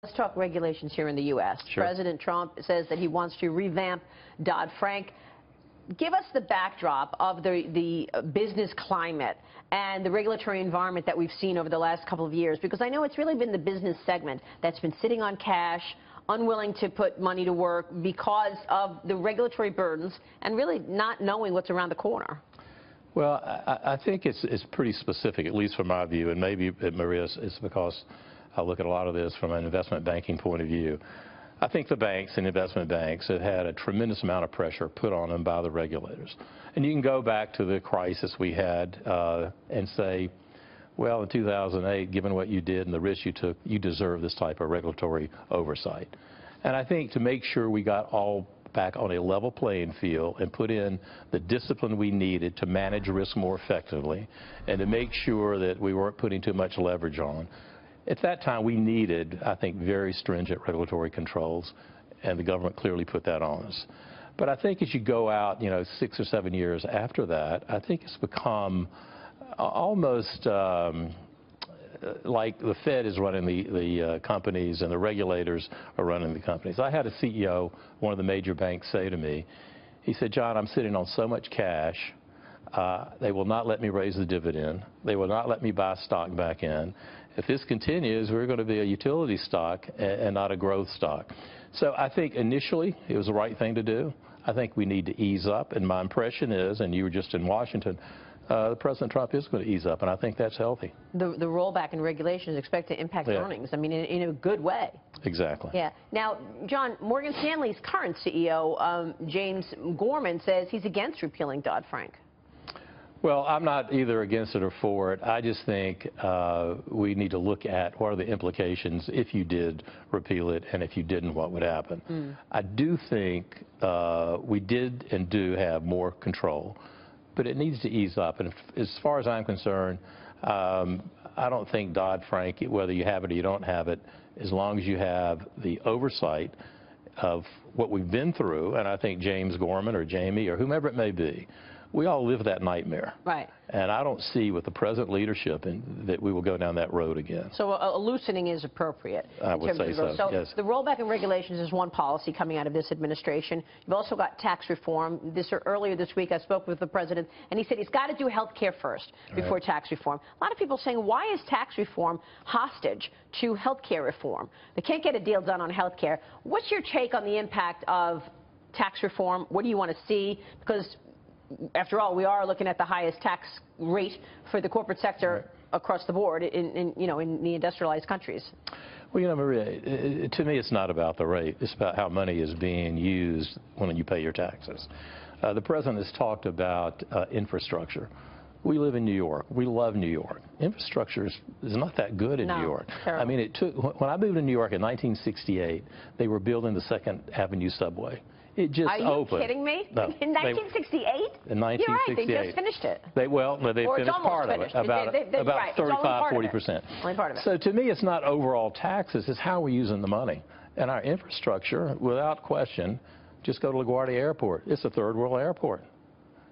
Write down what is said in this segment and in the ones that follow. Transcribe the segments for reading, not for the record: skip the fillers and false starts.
Let's talk regulations here in the U.S. Sure. President Trump says that he wants to revamp Dodd-Frank. Give us the backdrop of the business climate and the regulatory environment that we've seen over the last couple of years, because I know it's really been the business segment that's been sitting on cash, unwilling to put money to work because of the regulatory burdens and really not knowing what's around the corner. Well, I think it's pretty specific, at least from my view, and maybe, Maria, it's because I look at a lot of this from an investment banking point of view. I think the banks and investment banks have had a tremendous amount of pressure put on them by the regulators. And you can go back to the crisis we had and say, well, in 2008, given what you did and the risk you took, you deserve this type of regulatory oversight. And I think to make sure we got all back on a level playing field and put in the discipline we needed to manage risk more effectively and to make sure that we weren't putting too much leverage on. At that time, we needed, I think, very stringent regulatory controls, and the government clearly put that on us. But I think as you go out, 6 or 7 years after that, I think it's become almost like the Fed is running the companies and the regulators are running the companies. I had a CEO, one of the major banks, say to me, he said, "John, I'm sitting on so much cash, they will not let me raise the dividend. They will not let me buy stock back in. If this continues, we're going to be a utility stock and not a growth stock." So I think initially it was the right thing to do. I think we need to ease up, and my impression is, and you were just in Washington, President Trump is going to ease up, and I think that's healthy. The rollback in regulations is expected to impact earnings, I mean, in a good way. Exactly. Yeah. Now, John, Morgan Stanley's current CEO, James Gorman, says he's against repealing Dodd-Frank. Well, I'm not either against it or for it. I just think we need to look at what are the implications if you did repeal it, and if you didn't, what would happen. I do think we did and do have more control, but it needs to ease up. And as far as I'm concerned, I don't think Dodd-Frank, whether you have it or you don't have it, as long as you have the oversight of what we've been through, and I think James Gorman or Jamie or whomever it may be, we all live that nightmare. Right. And I don't see with the present leadership that we will go down that road again. So a loosening is appropriate. I would say so, yes. The rollback in regulations is one policy coming out of this administration. You've also got tax reform. Earlier this week, I spoke with the president, and he said he's got to do health care first before tax reform. A lot of people saying, why is tax reform hostage to health care reform? They can't get a deal done on health care. What's your take on the impact of tax reform? What do you want to see? Because after all, we are looking at the highest tax rate for the corporate sector across the board in the industrialized countries. Well, Maria, to me, it's not about the rate. It's about how money is being used when you pay your taxes. The president has talked about infrastructure. We live in New York. We love New York. Infrastructure is not that good in New York. Terrible. I mean, when I moved to New York in 1968, they were building the 2nd Avenue subway. It just opened. Are you kidding me? No, in 1968? In 1968. You're right, they just finished it. They finished part of it, about 35–40%. Only part of it. So to me, it's not overall taxes, it's how we're using the money. And our infrastructure, without question, just go to LaGuardia Airport. It's a third world airport.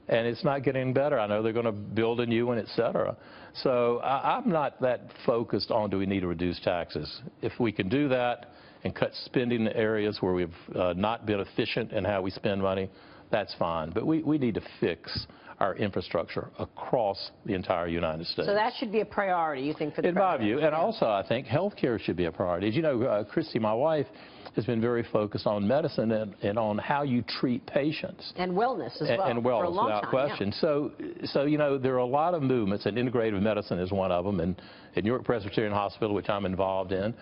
And it's not getting better. I know they're going to build a new one, et cetera. So I'm not that focused on do we need to reduce taxes. If we can do that and cut spending in areas where we've not been efficient in how we spend money, that's fine. But we need to fix our infrastructure across the entire United States. So that should be a priority, you think, for the president? In my view. And also, I think health care should be a priority. As you know, Christy, my wife, has been very focused on medicine and on how you treat patients. And wellness as well. And wellness, for a long without time, question. Yeah. So, there are a lot of movements, and integrative medicine is one of them. And at New York Presbyterian Hospital, which I'm involved in,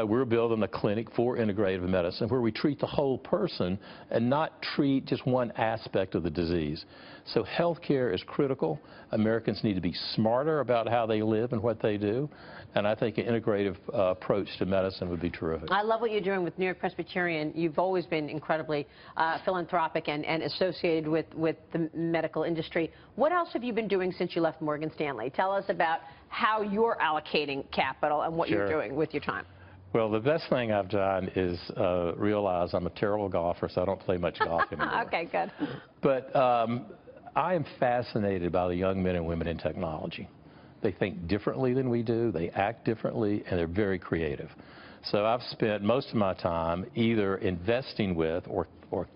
we're building a clinic for integrative medicine where we treat the whole person and not treat just one aspect of the disease. So health care is critical. Americans need to be smarter about how they live and what they do. And I think an integrative approach to medicine would be terrific. I love what you're doing with New York Presbyterian. You've always been incredibly philanthropic and associated with the medical industry. What else have you been doing since you left Morgan Stanley? Tell us about how you're allocating capital and what you're doing with your time. Well, the best thing I've done is realize I'm a terrible golfer, so I don't play much golf anymore. Okay, good. But I am fascinated by the young men and women in technology. They think differently than we do, they act differently, and they're very creative. So I've spent most of my time either investing with or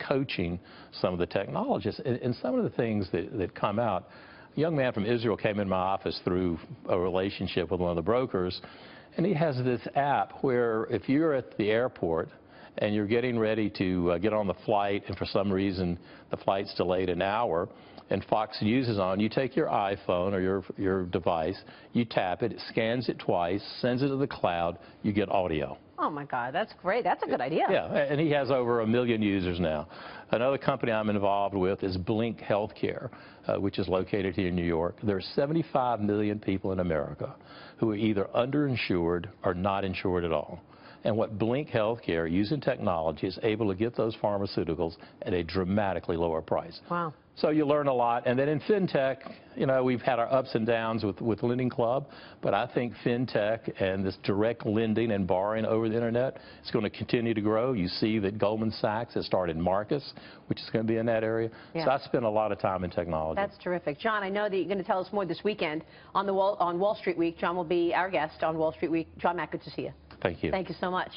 coaching some of the technologists. And some of the things that come out, a young man from Israel came in my office through a relationship with one of the brokers, and he has this app where if you're at the airport and you're getting ready to get on the flight, and for some reason the flight's delayed an hour, and Fox News is on, you take your iPhone or your device, you tap it, it scans it twice, sends it to the cloud, you get audio. Oh, my God, that's great. That's a good idea. Yeah, and he has over 1 million users now. Another company I'm involved with is Blink Healthcare, which is located here in New York. There are 75 million people in America who are either underinsured or not insured at all. And what Blink Healthcare, using technology, is able to get those pharmaceuticals at a dramatically lower price. Wow. So you learn a lot. And then in fintech, you know, we've had our ups and downs with Lending Club, but I think fintech and this direct lending and borrowing over the internet is going to continue to grow. You see that Goldman Sachs has started Marcus, which is going to be in that area. Yeah. So I spend a lot of time in technology. That's terrific. John, I know that you're going to tell us more this weekend on Wall Street Week. John will be our guest on Wall Street Week. John Mack, good to see you. Thank you. Thank you so much.